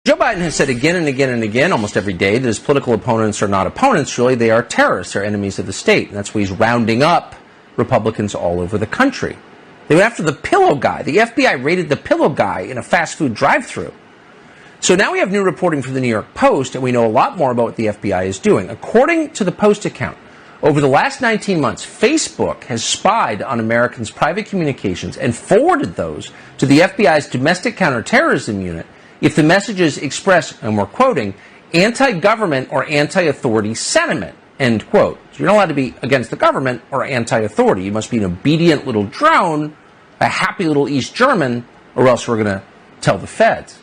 Joe Biden has said again and again and again, almost every day, that his political opponents are not opponents, really. They are terrorists. They're enemies of the state. And that's why he's rounding up Republicans all over the country. They went after the pillow guy. The FBI raided the pillow guy in a fast food drive-thru. So now we have new reporting from the New York Post, and we know a lot more about what the FBI is doing. According to the Post account, over the last 19 months, Facebook has spied on Americans' private communications and forwarded those to the FBI's domestic counterterrorism unit if the messages express, and we're quoting, anti-government or anti-authority sentiment, end quote. So you're not allowed to be against the government or anti-authority. You must be an obedient little drone, a happy little East German, or else we're going to tell the feds.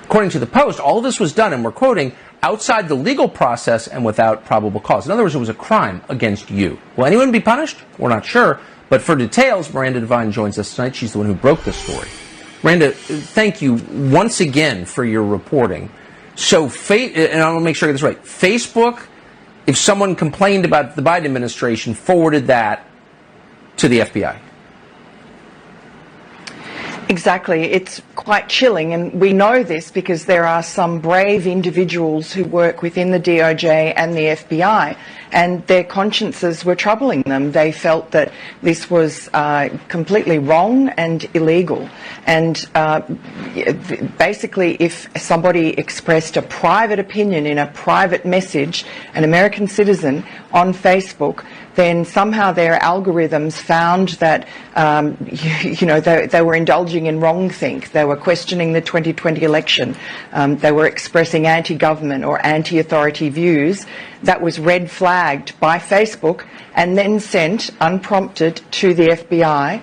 According to the Post, all of this was done, and we're quoting, outside the legal process and without probable cause. In other words, it was a crime against you. Will anyone be punished? We're not sure. But for details, Miranda Devine joins us tonight. She's the one who broke this story. Miranda, thank you once again for your reporting. So, and I want to make sure I get this right. Facebook, if someone complained about the Biden administration, forwarded that to the FBI. Exactly. It's quite chilling, and we know this because there are some brave individuals who work within the DOJ and the FBI, and their consciences were troubling them. They felt that this was completely wrong and illegal. And basically, if somebody expressed a private opinion in a private message, an American citizen, on Facebook, then somehow their algorithms found that, they were indulging in wrongthink. They were questioning the 2020 election. They were expressing anti-government or anti-authority views. That was red flagged by Facebook and then sent unprompted to the FBI,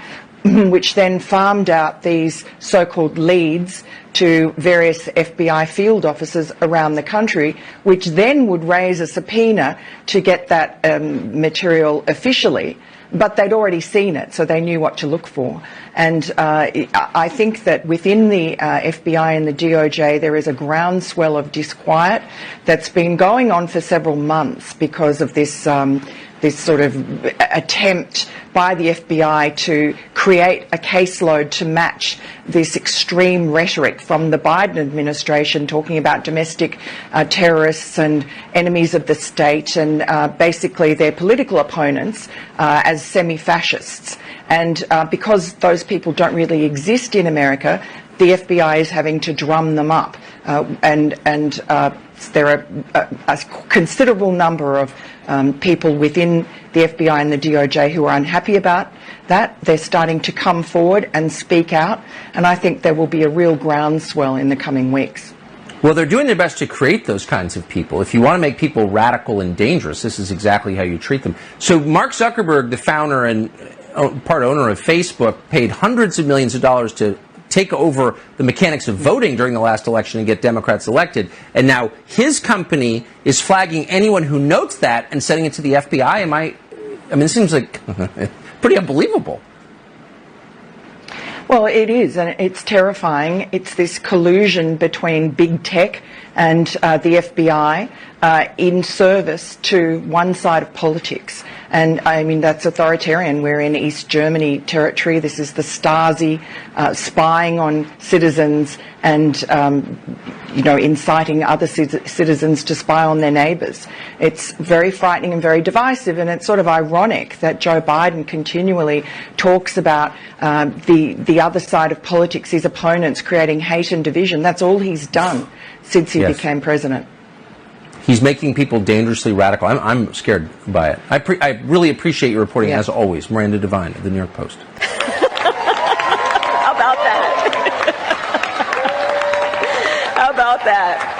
which then farmed out these so-called leads to various FBI field officers around the country, which then would raise a subpoena to get that material officially. But they'd already seen it, so they knew what to look for. And I think that within the FBI and the DOJ, there is a groundswell of disquiet that's been going on for several months because of this this sort of attempt by the FBI to create a caseload to match this extreme rhetoric from the Biden administration talking about domestic terrorists and enemies of the state and basically their political opponents as semi-fascists. And because those people don't really exist in America, the FBI is having to drum them up. There are a considerable number of people within the FBI and the DOJ who are unhappy about that. They're starting to come forward and speak out, and I think there will be a real groundswell in the coming weeks. Well, they're doing their best to create those kinds of people. If you want to make people radical and dangerous, this is exactly how you treat them. So Mark Zuckerberg, the founder and part owner of Facebook, paid hundreds of millions of dollars to take over the mechanics of voting during the last election and get Democrats elected. And now his company is flagging anyone who notes that and sending it to the FBI. I mean, it seems like pretty unbelievable. Well, it is, and it's terrifying. It's this collusion between big tech and the FBI in service to one side of politics. And I mean, that's authoritarian. We're in East Germany territory. This is the Stasi spying on citizens and, inciting other citizens to spy on their neighbours. It's very frightening and very divisive, and it's sort of ironic that Joe Biden continually talks about the other side of politics, his opponents creating hate and division. That's all he's done since he became president. He's making people dangerously radical. I'm scared by it. I really appreciate your reporting, as always. Miranda Devine of the New York Post. How about that? How about that?